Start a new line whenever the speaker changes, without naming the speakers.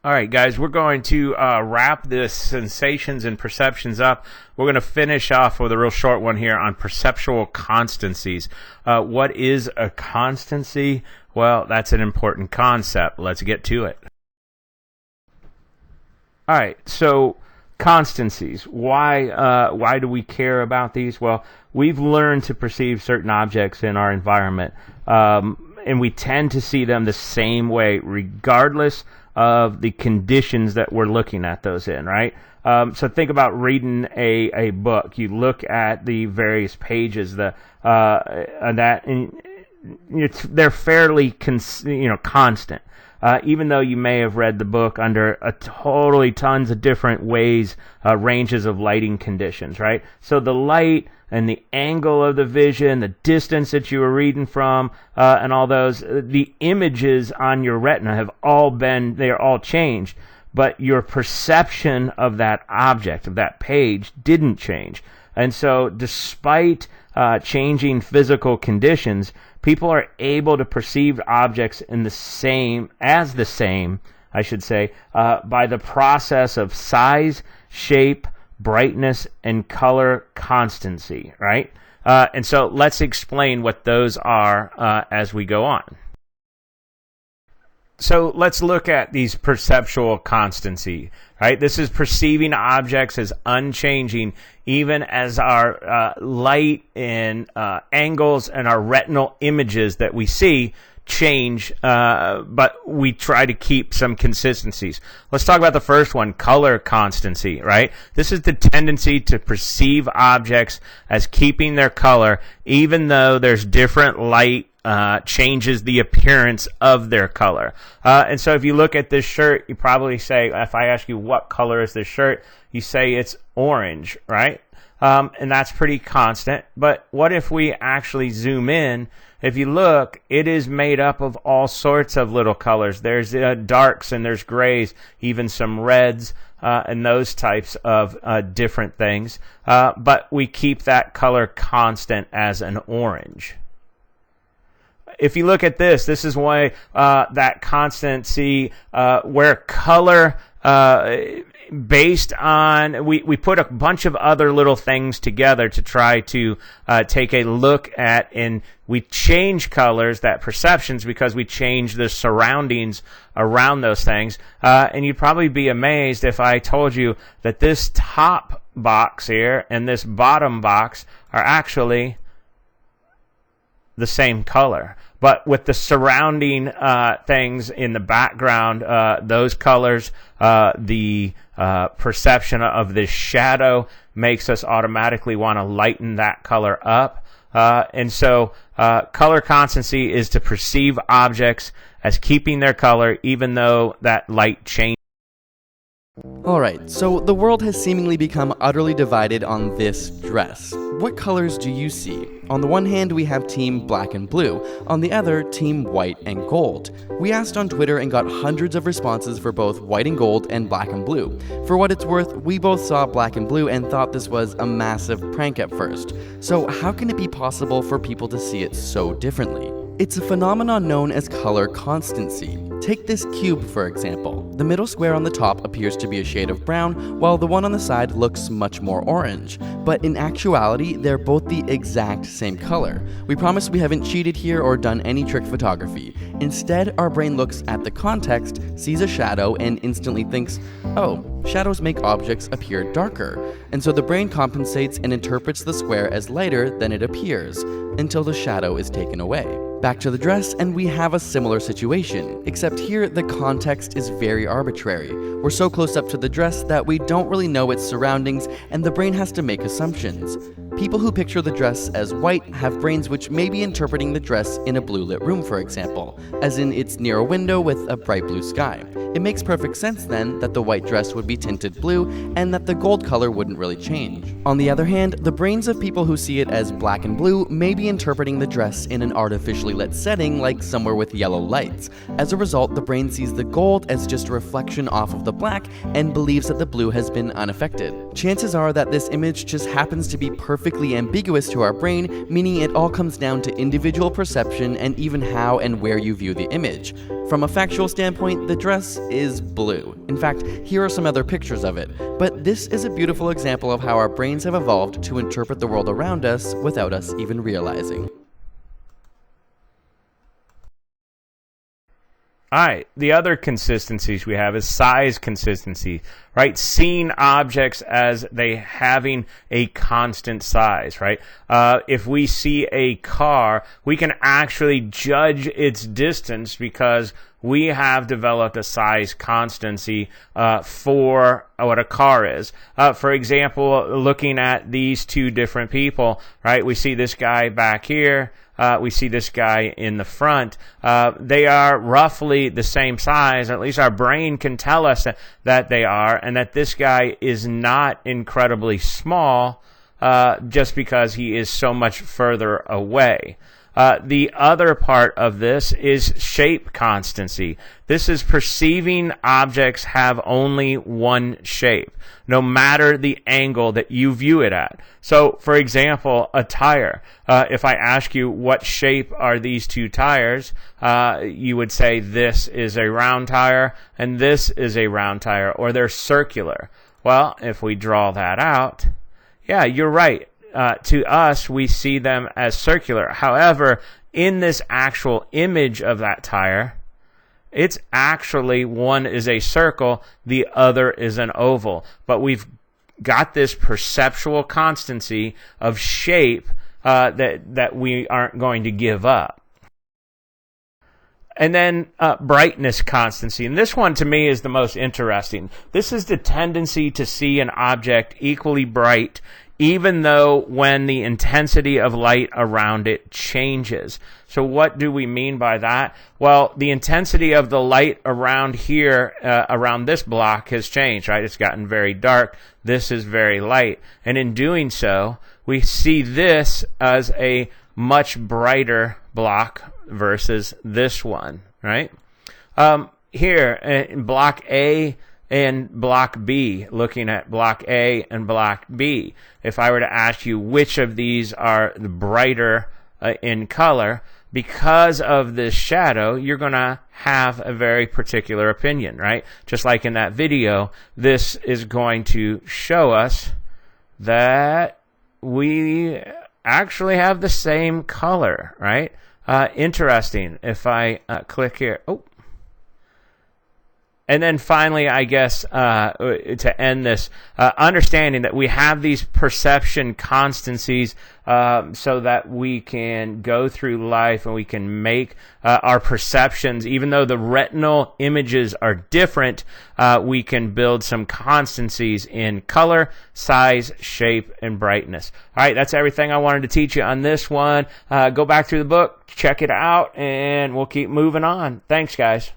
All right, guys, we're going to wrap this sensations and perceptions up. We're going to finish off with a real short one here on perceptual constancies. What is a constancy? Well, that's an important concept. Let's get to it. All right, so constancies. Why do we care about these? Well, we've learned to perceive certain objects in our environment, and we tend to see them the same way, regardless of the conditions that we're looking at those in, right? So think about reading a book. You look at the various pages, they're fairly constant. Even though you may have read the book under tons of different ways, ranges of lighting conditions, right? So the light and the angle of the vision, the distance that you were reading from, and all those, the images on your retina they're all changed, but your perception of that object, of that page, didn't change. And so despite changing physical conditions, people are able to perceive objects by the process of size, shape, brightness, and color constancy, right? And so let's explain what those are as we go on. So let's look at these perceptual constancy, right? This is perceiving objects as unchanging, even as our light and angles and our retinal images that we see change, but we try to keep some consistencies. Let's talk about the first one, color constancy, right? This is the tendency to perceive objects as keeping their color, even though there's different light changes the appearance of their color. And so if you look at this shirt, you probably say, if I ask you what color is this shirt, you say it's orange, right? And that's pretty constant. But what if we actually zoom in? If you look, it is made up of all sorts of little colors. There's darks and there's grays, even some reds, and those types of different things. But we keep that color constant as an orange. If you look at this is why that constancy where color based on, we put a bunch of other little things together to try to take a look at, and we change colors, that perceptions, because we change the surroundings around those things. And you'd probably be amazed if I told you that this top box here and this bottom box are actually the same color, but with the surrounding things in the background, those colors, the perception of this shadow makes us automatically want to lighten that color up. And so color constancy is to perceive objects as keeping their color even though that light changes.
Alright, so the world has seemingly become utterly divided on this dress. What colors do you see? On the one hand, we have team black and blue, on the other, team white and gold. We asked on Twitter and got hundreds of responses for both white and gold and black and blue. For what it's worth, we both saw black and blue and thought this was a massive prank at first. So how can it be possible for people to see it so differently? It's a phenomenon known as color constancy. Take this cube, for example. The middle square on the top appears to be a shade of brown, while the one on the side looks much more orange. But in actuality, they're both the exact same color. We promise we haven't cheated here or done any trick photography. Instead, our brain looks at the context, sees a shadow, and instantly thinks, oh, shadows make objects appear darker. And so the brain compensates and interprets the square as lighter than it appears, until the shadow is taken away. Back to the dress, and we have a similar situation, except here the context is very arbitrary. We're so close up to the dress that we don't really know its surroundings, and the brain has to make assumptions. People who picture the dress as white have brains which may be interpreting the dress in a blue lit room, for example, as in it's near a window with a bright blue sky. It makes perfect sense then that the white dress would be tinted blue and that the gold color wouldn't really change. On the other hand, the brains of people who see it as black and blue may be interpreting the dress in an artificially lit setting like somewhere with yellow lights. As a result, the brain sees the gold as just a reflection off of the black and believes that the blue has been unaffected. Chances are that this image just happens to be perfect perfectly ambiguous to our brain, meaning it all comes down to individual perception and even how and where you view the image. From a factual standpoint, the dress is blue. In fact, here are some other pictures of it. But this is a beautiful example of how our brains have evolved to interpret the world around us without us even realizing.
All right, the other consistencies we have is size consistency, right? Seeing objects as they having a constant size, right? If we see a car, we can actually judge its distance because we have developed a size constancy for what a car is. For example, looking at these two different people, right? We see this guy back here. We see this guy in the front. They are roughly the same size, or at least our brain can tell us that they are, and that this guy is not incredibly small just because he is so much further away. The other part of this is shape constancy. This is perceiving objects have only one shape, no matter the angle that you view it at. So, for example, a tire. If I ask you what shape are these two tires, you would say this is a round tire and this is a round tire, or they're circular. Well, if we draw that out, yeah, you're right. To us, we see them as circular. However, in this actual image of that tire, it's actually one is a circle, the other is an oval. But we've got this perceptual constancy of shape that we aren't going to give up. And then brightness constancy. And this one to me is the most interesting. This is the tendency to see an object equally bright even though when the intensity of light around it changes. So what do we mean by that? Well, the intensity of the light around here, around this block has changed, right? It's gotten very dark. This is very light. And in doing so, we see this as a much brighter block versus this one, right? Here in block A and block B, looking at block A and block B, if I were to ask you which of these are the brighter in color, because of this shadow, you're going to have a very particular opinion, right? Just like in that video, this is going to show us that we actually have the same color, right? Interesting. If I click here, and then finally, I guess, to end this, understanding that we have these perception constancies so that we can go through life and we can make our perceptions, even though the retinal images are different, we can build some constancies in color, size, shape, and brightness. All right, that's everything I wanted to teach you on this one. Go back through the book, check it out, and we'll keep moving on. Thanks, guys.